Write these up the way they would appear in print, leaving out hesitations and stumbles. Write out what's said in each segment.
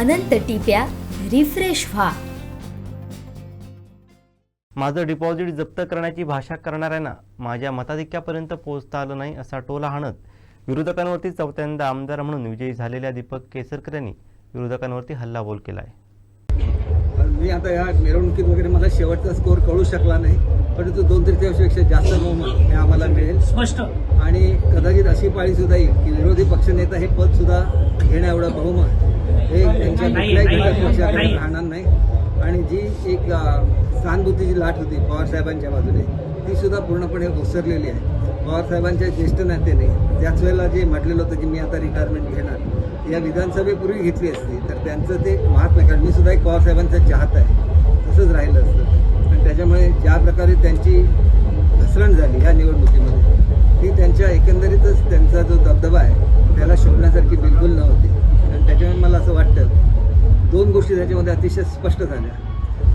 अनंत टिप्या refresh व्हा. माझं deposit जप्त करण्याची भाषा करणाऱ्यांना माझ्या मताधिक्यापर्यंत पोहोचता आलं नाही असा टोला हाणत विरोधकांवरती चौथ्यांदा आमदार म्हणून विजयी झालेल्या दीपक केसरकर यांनी विरोधकांवरती हल्लाबोल केला आहे. मी आता या मिरवणुकीत वगैरे मला शेवटचा स्कोअर कळू शकला नाही, परंतु 2/3पेक्षा जास्त बहुमत हे आम्हाला मिळेल स्पष्ट. आणि कदाचित अशी पाळी सुद्धा येईल की विरोधी पक्षनेता हे पद सुद्धा घेण्या एवढं बहुमत हे त्यांच्या कुठल्याही घटक पक्षाकडे राहणार नाही. आणि जी एक सहानुभूतीची लाट होती पवारसाहेबांच्या बाजूने ती सुद्धा पूर्णपणे ओसरलेली आहे. पवारसाहेबांच्या ज्येष्ठ नेत्याने त्याच वेळेला जे म्हटलेलं होतं की मी आता रिटायरमेंट घेणार, या विधानसभेपूर्वी घेतली असती तर त्यांचं ते महात्मा, कारण मी सुद्धा एक पवारसाहेबांचा चाहत आहे, तसंच राहिलं असतं. आणि त्याच्यामुळे ज्या प्रकारे त्यांची घसरण झाली या निवडणुकीमध्ये ती त्यांच्या एकंदरीतच त्यांचा जो दबदबा आहे त्याला शोधण्यासारखी बिलकुल नव्हती. आणि त्याच्यामुळे मला असं वाटतं 2 गोष्टी त्याच्यामध्ये अतिशय स्पष्ट झाल्या.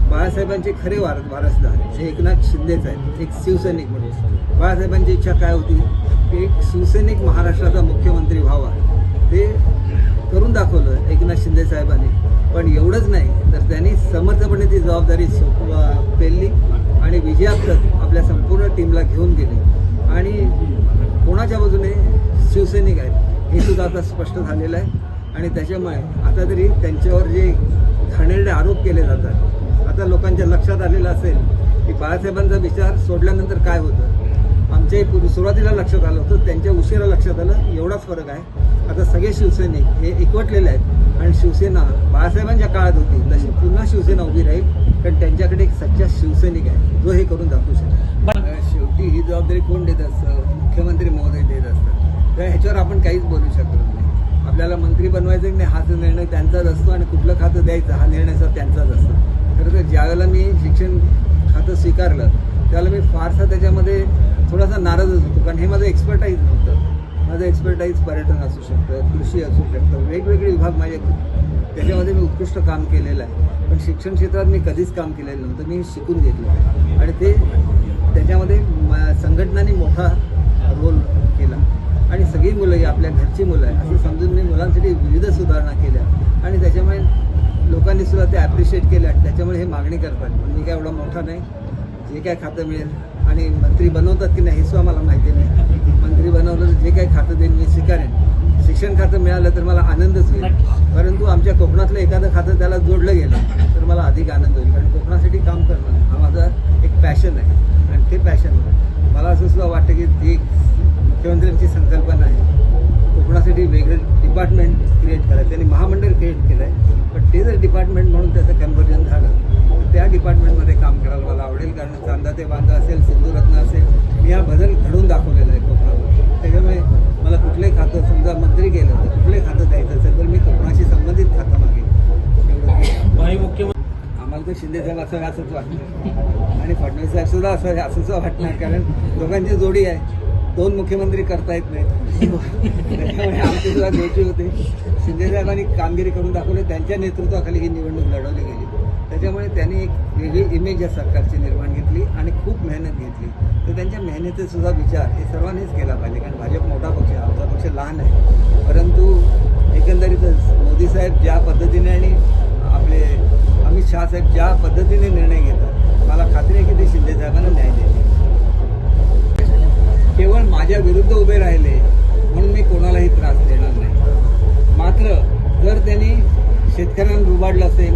बाळासाहेबांचे खरे वारसदार हे एकनाथ शिंदेच आहेत, एक शिवसैनिक म्हणून. बाळासाहेबांची इच्छा काय होती की एक शिवसैनिक महाराष्ट्राचा मुख्यमंत्री व्हावा, ते करून दाखवलं एकनाथ शिंदे साहेबांनी. पण एवढंच नाही तर त्यांनी समर्थपणे ती जबाबदारी पेलली आणि विजयातच आपल्या संपूर्ण टीमला घेऊन गेली. आणि कोणाच्या बाजूने शिवसैनिक आहेत हे सुद्धा आता स्पष्ट झालेलं आहे. आणि त्याच्यामुळे आता तरी त्यांच्यावर जे घाणेरडे आरोप केले जातात, आता लोकांच्या लक्षात आलेलं असेल की बाळासाहेबांचा विचार सोडल्यानंतर काय होतं. आमच्याही सुरुवातीला लक्षात आलं होतं, त्यांच्या उशिरा लक्षात आलं, एवढाच फरक आहे. आता सगळे शिवसैनिक हे एकवटलेले आहेत आणि शिवसेना बाळासाहेबांच्या काळात होती तशी पुन्हा शिवसेना उभी राहील, कारण त्यांच्याकडे एक सच्चा शिवसैनिक आहे जो हे करून दाखवू शकेल. शेवटी ही जबाबदारी कोण देत असतं? मुख्यमंत्री महोदय देत असतात. तर ह्याच्यावर आपण काहीच बोलू शकत नाही. आपल्याला मंत्री बनवायचं की नाही हाच निर्णय त्यांचाच असतो आणि कुठलं खातं द्यायचं हा निर्णय सुद्धा त्यांचाच असतो. खरं तर ज्यावेळेला मी शिक्षण खातं स्वीकारलं त्यावेळेला मी फारसा त्याच्यामध्ये थोडासा नाराजच होतो, कारण हे माझं एक्सपर्टाईज नव्हतं. माझं एक्सपर्टाईज पर्यटन असू शकतं, कृषी असू शकतं, वेगवेगळे विभाग माझे, त्याच्यामध्ये मी उत्कृष्ट काम केलेलं आहे. पण शिक्षण क्षेत्रात मी कधीच काम केलेलं नव्हतं, मी शिकून घेतलं आणि ते त्याच्यामध्ये संघटनांनी मोठा रोल केला. आणि सगळी मुलं ही आपल्या घरची मुलं आहे असं समजून मी मुलांसाठी विविध सुधारणा केल्या आणि त्याच्यामुळे लोकांनी सुद्धा ते ॲप्रिशिएट केल्या. त्याच्यामुळे हे मागणी करतात. पण मी काय एवढा मोठा नाही, जे काय खातं मिळेल आणि मंत्री बनवतात की नाही हे सुद्धा मला माहिती नाही. मंत्री बनवलं तर जे काही खातं देईन मी स्वीकारेन. शिक्षण खातं मिळालं तर मला आनंदच होईल, परंतु आमच्या कोकणातलं एखादं खातं त्याला जोडलं गेलं तर मला अधिक आनंद होईल. कारण कोकणासाठी काम करणं हा माझा एक पॅशन आहे आणि ते पॅशन मला असं सुद्धा वाटतं की ती मुख्यमंत्र्यांची संकल्पना आहे कोकणासाठी वेगळं डिपार्टमेंट क्रिएट करायचं. त्यांनी महामंडळ क्रिएट केलं आहे, पण ते जर डिपार्टमेंट म्हणून त्याचं कन्व्हर्जन झालं तर त्या डिपार्टमेंटमध्ये काम करायला मला आवडेल. कारण चांदा ते बांधा असेल, सिंधुरत्न असेल, मी हा बदल घडवून दाखवलेला आहे कोकणावर. त्याच्यामुळे मला कुठलंही खातं समजा मंत्री केलं तर कुठलंही खातं द्यायचं असेल तर मी कोकणाशी संबंधित खातं मागेन. आम्हाला तर शिंदे साहेब असंच वाटतं आणि फडणवीस साहेब सुद्धा असंच वाटणार, कारण दोघांची जोडी आहे. 2 मुख्यमंत्री करता येत नाहीत, त्याच्यामुळे आमची सुद्धा द्यायची होते. शिंदे साहेबांनी कामगिरी करून दाखवली, त्यांच्या नेतृत्वाखाली ही निवडणूक लढवली गेली. त्याच्यामुळे त्यांनी एक वेगळी इमेज या सरकारची निर्माण घेतली आणि खूप मेहनत घेतली. तर त्यांच्या मेहनतीचा सुद्धा विचार हे सर्वांनीच केला पाहिजे, कारण भाजप मोठा पक्ष आहे, आमचा पक्ष लहान आहे. परंतु एकंदरीतच मोदी साहेब ज्या पद्धतीने आणि आपले अमित शहा साहेब ज्या पद्धतीने निर्णय घेतात, मला खात्री आहे की ते शिंदे साहेबांना न्याय देतील. केवळ माझ्या विरुद्ध उभे राहिले म्हणून मी कोणालाही त्रास देणार नाही. मात्र जर त्यांनी शेतकऱ्यांना रुबाडलं असेल,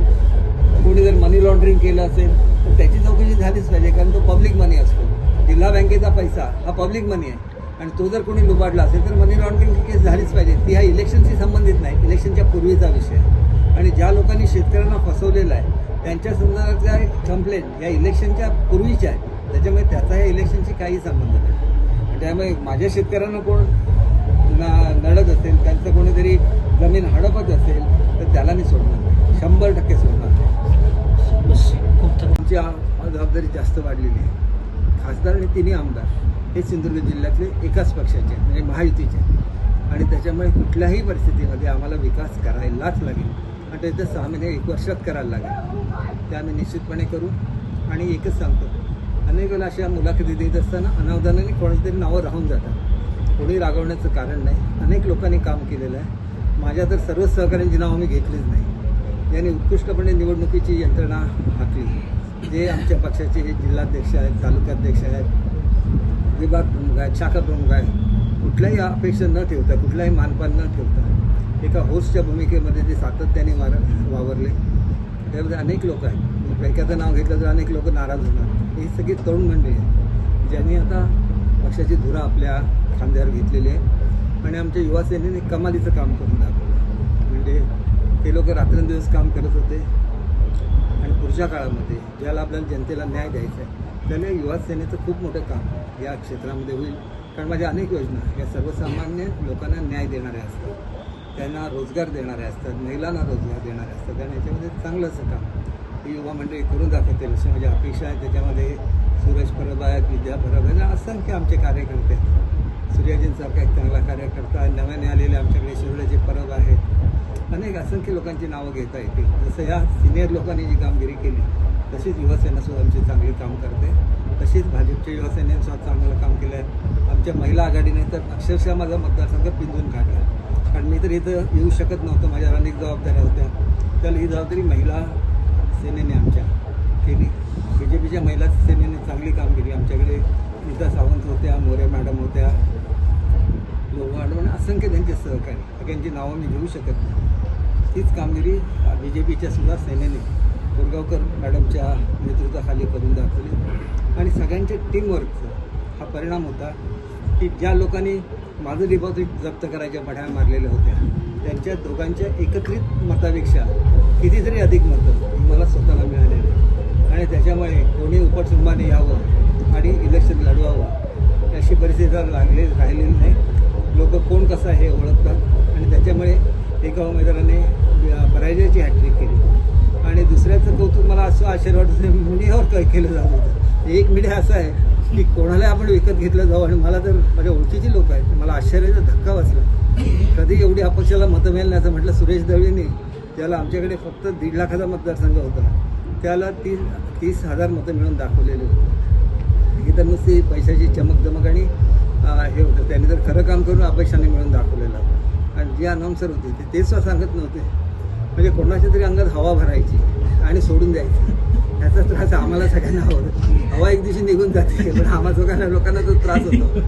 कोणी जर मनी लॉन्ड्रिंग केलं असेल तर त्याची चौकशी झालीच पाहिजे, कारण तो पब्लिक मनी असतो. जिल्हा बँकेचा पैसा हा पब्लिक मनी आहे आणि तो जर कोणी लुबाडला असेल तर मनी लॉन्ड्रिंगची केस झालीच पाहिजे. ती हा इलेक्शनशी संबंधित नाही, इलेक्शनच्या पूर्वीचा विषय. आणि ज्या लोकांनी शेतकऱ्यांना फसवलेलं आहे त्यांच्या संदर्भातल्या कंप्लेंट या इलेक्शनच्या पूर्वीच्या आहेत, त्याच्यामुळे त्याचा या इलेक्शनशी काही संबंध नाही. त्यामुळे माझ्या शेतकऱ्यांना कोण नडत असेल, त्यांचं कोणीतरी जमीन हडपत असेल तर त्याला मी सोडणार नाही, 100% सोडणार नाही. आमची जबाबदारी जास्त वाढलेली आहे. खासदार आणि 3 आमदार हे सिंधुदुर्ग जिल्ह्यातले एकाच पक्षाचे म्हणजे महायुतीचे, आणि त्याच्यामुळे कुठल्याही परिस्थितीमध्ये आम्हाला विकास करायलाच लागेल आणि त्याचं 6 महिने 1 वर्षात करायला लागेल. ते आम्ही निश्चितपणे करू. आणि एकच सांगतो, अनेक वेळेला अशा मुलाखती देत असताना अनावधानाने कोणाची तरी नावं राहून जातात. कोणी रागवण्याचं कारण नाही. अनेक लोकांनी काम केलेलं आहे. माझ्या तर सर्वच सहकाऱ्यांची नावं मी घेतलीच नाही. यांनी उत्कृष्टपणे निवडणुकीची यंत्रणा आखली. जे आमच्या पक्षाचे जिल्हाध्यक्ष आहेत, तालुकाध्यक्ष आहेत, विभाग प्रमुख आहेत, शाखा प्रमुख आहेत, कुठल्याही अपेक्षा न ठेवता, कुठलाही मानपान न ठेवता एका होस्टच्या भूमिकेमध्ये ते सातत्याने वावरले. त्यामध्ये अनेक लोक आहेत, एखादं नाव घेतलं तर अनेक लोक नाराज होणार. ही सगळी तरुण मंडळी आहे ज्यांनी आता पक्षाची धुरा आपल्या खांद्यावर घेतलेली आहे आणि आमच्या युवा सेनेने कमालीचं काम करून दाखवलं. म्हणजे ते लोक रात्रंदिवस काम करत होते आणि पुढच्या काळामध्ये ज्याला आपल्याला जनतेला न्याय द्यायचा आहे त्याला युवा सेनेचं खूप मोठं काम या क्षेत्रामध्ये होईल. कारण माझ्या अनेक योजना या सर्वसामान्य लोकांना न्याय देणाऱ्या असतात, त्यांना रोजगार देणारे असतात, महिलांना रोजगार देणारे असतात आणि याच्यामध्ये चांगलं असं काम ही युवा मंडळी करून दाखवतील अशी माझी अपेक्षा आहे. त्याच्यामध्ये सुरेश परब आहेत, विद्या परब आहेत, असंख्य आमचे कार्यकर्ते आहेत. सूर्यजींसारखा एक चांगला कार्यकर्ता, नव्याने आलेले आमच्याकडे शिरोड्याचे परब आहेत, अनेक असंख्य लोकांची नावं घेता येतील. जसं या सिनियर लोकांनी जी कामगिरी केली तशीच युवासेनासुद्धा आमची चांगली काम करते. तशीच भाजपच्या युवासेनेने सुद्धा चांगलं काम केलं आहे. आमच्या महिला आघाडीने तर अक्षरशः माझा मतदारसंघ पिंजून काढला. कारण मी तर इथं येऊ शकत नव्हतं, माझ्यावर अनेक जबाबदाऱ्या होत्या. त्याला ही जबाबदारी महिला सेनेने आमच्या केली. BJPच्या महिला सेनेने चांगली कामगिरी, आमच्याकडे नीता सावंत होत्या, मोरे मॅडम होत्या, लोह मॅडम आणि असंख्य त्यांचे सहकारी, सगळ्यांची नावं मी घेऊ शकत नाही. तीच कामगिरी BJPच्या सुद्धा सेनेने बोरगावकर मॅडमच्या नेतृत्वाखाली करून दाखवली आणि सगळ्यांच्या टीमवर्कचा हा परिणाम होता की ज्या लोकांनी माझं डिपॉझिट जप्त करायच्या बढ्या मारलेल्या होत्या त्यांच्या दोघांच्या एकत्रित मतापेक्षा कितीतरी अधिक मतं मला स्वतःला मिळालेली आणि त्याच्यामुळे कोणी उपटकुटुंबाने यावं आणि इलेक्शन लढवावं अशी परिस्थिती राहिलेली नाही. लोक कोण कसं आहे हे ओळखतात आणि त्याच्यामुळे एका उमेदवाराने पराजयाची हॅट्रिक केली आणि दुसऱ्याचं कौतुक मला असं आशीर्वाद मीडियावर केलं जात होतं. एक मीडिया असं आहे की कोणाला आपण विकत घेतलं जाऊ आणि मला तर माझ्या ओळखीची लोक आहेत, मला आश्चर्याचा धक्का बसला. कधी एवढी अपक्षाला मतं मिळेल नाही असं म्हटलं. सुरेश दळवीने त्याला आमच्याकडे फक्त 1.5 लाखाचा मतदारसंघ होता, त्याला 30,000 मतं मिळून दाखवलेले होते. ही तर नुसती पैशाची चमकदमक आणि हे होतं. त्यांनी तर खरं काम करून अपेक्षाने मिळून दाखवलेलं आणि जे अनाउन्सर होते ते सुद्धा सांगत नव्हते. म्हणजे कोणाच्या तरी अंगात हवा भरायची आणि सोडून द्यायची. याचा त्रास आम्हाला सगळ्यांना होतो. हवा एक दिवशी निघून जाते पण आम्हा लोकांना तो त्रास होतो.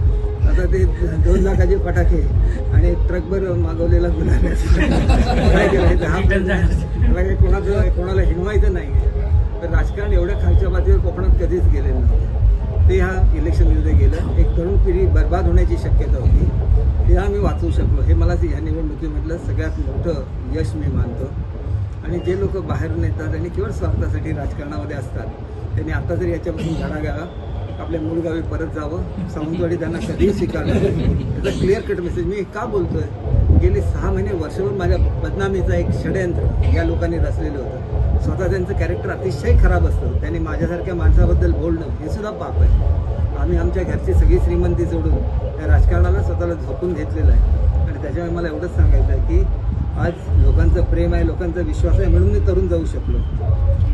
आता ते 2 लाखाचे फटाके आणि ट्रकभर मागवलेला गुलाब काय करायचं हा काही कोणाला हिणवायचं नाही. तर राजकारण एवढ्या खालच्या पातळीवर कोकणात कधीच गेलेलं नव्हतं. ते ह्या इलेक्शनमध्ये गेलं. एक तरुण पिढी बर्बाद होण्याची शक्यता होती, ते आम्ही वाचवू शकलो. हे मला ह्या निवडणुकीमधलं सगळ्यात मोठं यश मी मानतो. आणि जे लोक बाहेरून येतात आणि केवळ स्वार्थासाठी राजकारणामध्ये असतात त्यांनी आता जरी याच्यापासून धडा घ्यावा, आपल्या मूळ गावी परत जावं. सावंतवाडी त्यांना कधीही स्वीकारलं. त्याचा क्लिअर कट मेसेज मी का बोलतोय. गेली 6 महिने वर्षभर माझ्या बदनामीचा एक षडयंत्र या लोकांनी रचलेलं होतं. स्वतः त्यांचं कॅरेक्टर अतिशय खराब असतं. त्यांनी माझ्यासारख्या माणसाबद्दल बोलणं हे सुद्धा पाप आहे. आम्ही आमच्या घरची सगळी श्रीमंती सोडून या राजकारणाला स्वतःला झोपून घेतलेलं आहे आणि त्याच्यामुळे मला एवढंच सांगायचं आहे की आज लोकांचं प्रेम आहे, लोकांचा विश्वास आहे म्हणून मी तरुण जाऊ शकलो.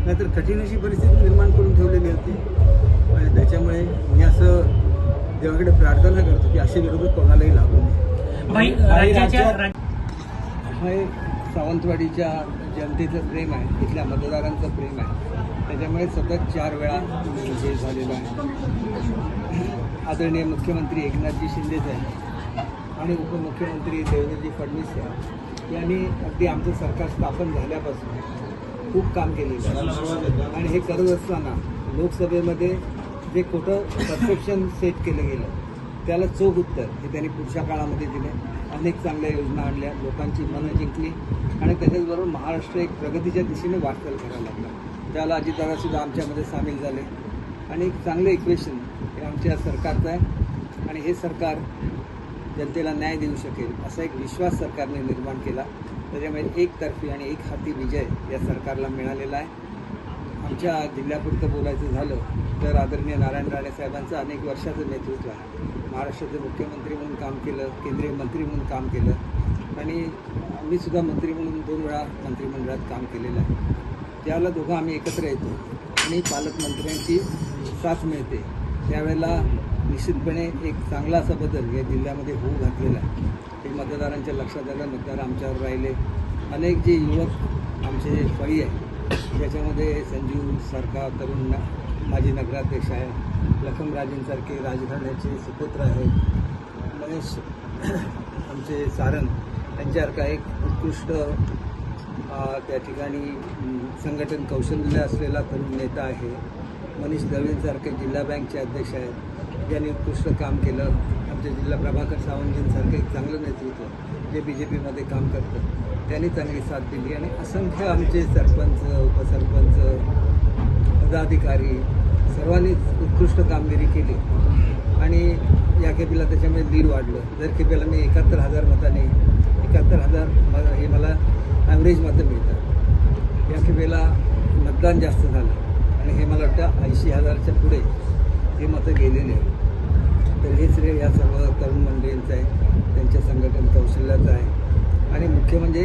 नाहीतर कठीण अशी परिस्थिती निर्माण करून ठेवलेली होती आणि त्याच्यामुळे मी असं देवाकडे प्रार्थना करतो की असे विरोधक कोणालाही लागू नये. हे सावंतवाडीच्या जनतेचं प्रेम आहे, इथल्या मतदारांचं प्रेम आहे. त्याच्यामुळे सतत 4 वेळा विजय झालेला आहे. आदरणीय मुख्यमंत्री एकनाथजी शिंदे साहेब आणि उपमुख्यमंत्री देवेंद्रजी फडणवीस साहेब यांनी अगदी आमचं सरकार स्थापन झाल्यापासून खूप काम केलेलं आहे आणि हे करत असताना लोकसभेमध्ये जे खोटं परसेप्शन सेट केलं गेलं त्याला चोख उत्तर हे त्यांनी पुढच्या काळामध्ये दिले. अनेक चांगल्या योजना आणल्या, लोकांची मनं जिंकली आणि त्याच्याचबरोबर महाराष्ट्र एक प्रगतीच्या दिशेने वाटचाल करायला लागला. त्याला अजितदादासुद्धा आमच्यामध्ये सामील झाले आणि एक चांगलं इक्वेशन हे आमच्या सरकारचं आहे आणि हे सरकार जनतेला न्याय देऊ शकेल असा एक विश्वास सरकारने निर्माण केला. त्याच्यामुळे एकतर्फी आणि एक हाती विजय या सरकारला मिळालेला आहे. आमच्या जिल्ह्यापुरतं बोलायचं झालं तर आदरणीय नारायण राणे साहेबांचं अनेक वर्षाचं नेतृत्व आहे. महाराष्ट्राचे मुख्यमंत्री म्हणून काम केलं, केंद्रीय मंत्री म्हणून काम केलं आणि आम्हीसुद्धा मंत्री म्हणून 2 वेळा मंत्रिमंडळात काम केलेलं आहे. त्यावेळेला दोघं आम्ही एकत्र येतो आणि पालकमंत्र्यांची साथ मिळते. त्यावेळेला निश्चितपणे एक चांगला असा बदल या जिल्ह्यामध्ये होऊ घातलेला आहे. हे मतदारांच्या लक्षात आलं, मतदार आमच्यावर राहिले. अनेक जे युवक आमचे फळी आहे, ज्याच्यामध्ये संजीव सारखा तरुण माजी नगराध्यक्ष आहे, लखमराजेंसारखे राजघराण्याचे सुपुत्र आहेत, महेश आमचे सारंग यांच्यासारखा एक उत्कृष्ट त्या ठिकाणी संघटन कौशल्य असलेला तरुण नेता आहे, मनीष दळवींसारखे जिल्हा बँकचे अध्यक्ष आहेत, ज्यांनी उत्कृष्ट काम केलं, आमचे जिल्हा प्रभाकर सावंतजींसारखे एक चांगलं नेतृत्व जे BJPमध्ये काम करतं त्यांनी चांगली साथ दिली आणि असंख्य आमचे सरपंच, उपसरपंच, पदाधिकारी सर्वांनीच उत्कृष्ट कामगिरी केली आणि या खेपेला त्याच्यामुळे लीड वाढलं. दर खेपेला मी 71,000 मताने 71,000 हे मला ॲव्हरेज मतं मिळतात. या खेपेला मतदान जास्त झालं आणि हे मला वाटतं 80,000च्या पुढे हे मतं गेलेले आहे. तर हे श्रेय या सर्व तरुण मंडळींचं आहे, त्यांच्या संघटन कौशल्याचं आहे आणि मुख्य म्हणजे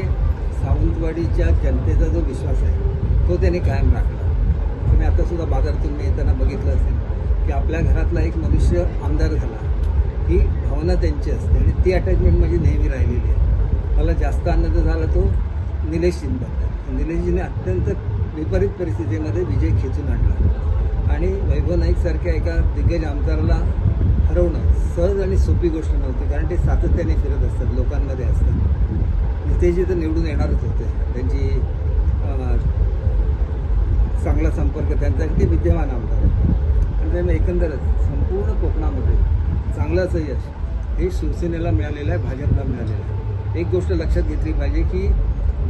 सावंतवाडीच्या जनतेचा जो विश्वास आहे तो त्यांनी कायम राखला. तुम्ही आतासुद्धा बाजारातून मी येताना बघितलं असेल की आपल्या घरातला एक मनुष्य आमदार झाला ही भावना त्यांची असते आणि ती अटॅचमेंट माझी नेहमी राहिलेली आहे. मला जास्त आनंद झाला तो निलेशजींबद्दल. निलेशजीने अत्यंत विपरीत परिस्थितीमध्ये विजय खेचून आणला आणि वैभव नाईकसारख्या एका दिग्गज आमदाराला हरवणं सहज आणि सोपी गोष्ट नव्हती, कारण ते सातत्याने फिरत असतात, लोकांमध्ये असतात. नितेशजी तर निवडून येणारच होते, त्यांची चांगला संपर्क त्यांचा ते विद्यमान आमदार आहे आणि त्यामुळे एकंदरच संपूर्ण कोकणामध्ये चांगलं असं यश हे शिवसेनेला मिळालेलं आहे, भाजपला मिळालेलं आहे. एक गोष्ट लक्षात घेतली पाहिजे की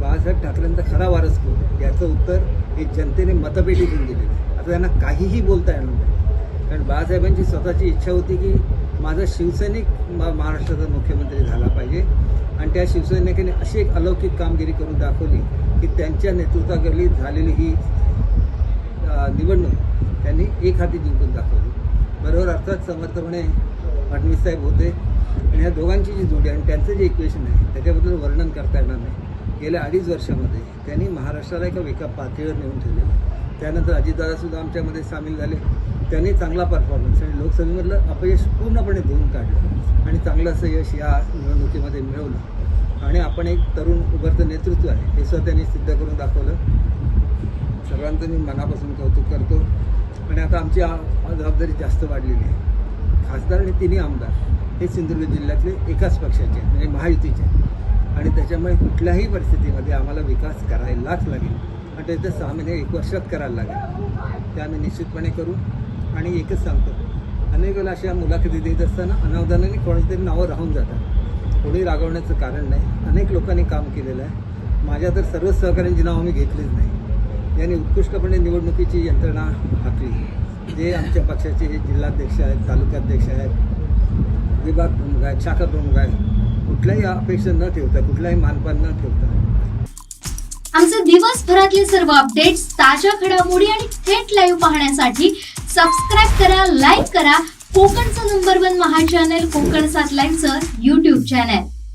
बाळासाहेब ठाकरेंचा खरा वारस कोण, याचं उत्तर हे जनतेने मतपेटीतून दिलेलं आहे. आता त्यांना काहीही बोलता येणार नाही, कारण बाळासाहेबांची स्वतःची इच्छा होती की माझा शिवसैनिक महाराष्ट्राचा मुख्यमंत्री झाला पाहिजे आणि त्या शिवसैनिकाने अशी एक अलौकिक कामगिरी करून दाखवली की त्यांच्या नेतृत्वाखाली झालेली ही निवडणूक त्यांनी एक हाती जिंकून दाखवली. बरोबर अर्थात समर्थपणे फडणवीस साहेब होते आणि ह्या दोघांची जी जोडी आणि त्यांचं जे इक्वेशन आहे त्याच्याबद्दल वर्णन करता येणार नाही. गेल्या 2.5 वर्षामध्ये त्यांनी महाराष्ट्राला एका पातळीवर नेऊन ठेवलेलं. त्यानंतर अजितदादासुद्धा आमच्यामध्ये सामील झाले, त्यांनी चांगला परफॉर्मन्स आणि लोकसभेमधलं अपयश पूर्णपणे धुवून काढलं आणि चांगलं असं यश या निवडणुकीमध्ये मिळवलं आणि आपण एक तरुण उभरतं नेतृत्व आहे हे सुद्धा त्यांनी सिद्ध करून दाखवलं. सर्वांचं मी मनापासून कौतुक करतो आणि आता आमची जबाबदारी जास्त वाढलेली आहे. खासदार आणि तिन्ही आमदार हे सिंधुदुर्ग जिल्ह्यातले एकाच पक्षाचे म्हणजे महायुतीचे आणि त्याच्यामुळे कुठल्याही परिस्थितीमध्ये आम्हाला विकास करायलाच लागेल आणि त्याचं 6 महिने 1 वर्षात करायला लागेल. ते आम्ही निश्चितपणे करू आणि एकच सांगतो, अनेक वेळेला अशा मुलाखती देत असताना अनावधानाने कोणाची तरी नावं राहून जातात. कोणी रागवण्याचं कारण नाही, अनेक लोकांनी काम केलेलं आहे. माझ्या तर सर्वच सहकाऱ्यांची नावं मी घेतलीच नाही. यांनी उत्कृष्टपणे निवडणुकीची यंत्रणा आखली. जे आमच्या पक्षाचे जिल्हाध्यक्ष आहेत, तालुकाध्यक्ष आहेत, विभाग प्रमुख आहेत, शाखा प्रमुख आहेत, कुठल्याही अपेक्षा न ठेवता, कुठलाही मानपान न ठेवता आमचे दिवसभरातले सर्व अपडेट्स, ताज्या घडामोडी आणि थेट लाईव्ह पाहण्यासाठी सबस्क्राईब करा, लाईक करा कोकणचं नंबर 1 महा चॅनल कोकण 7 लाईव्हचं YouTube चॅनल.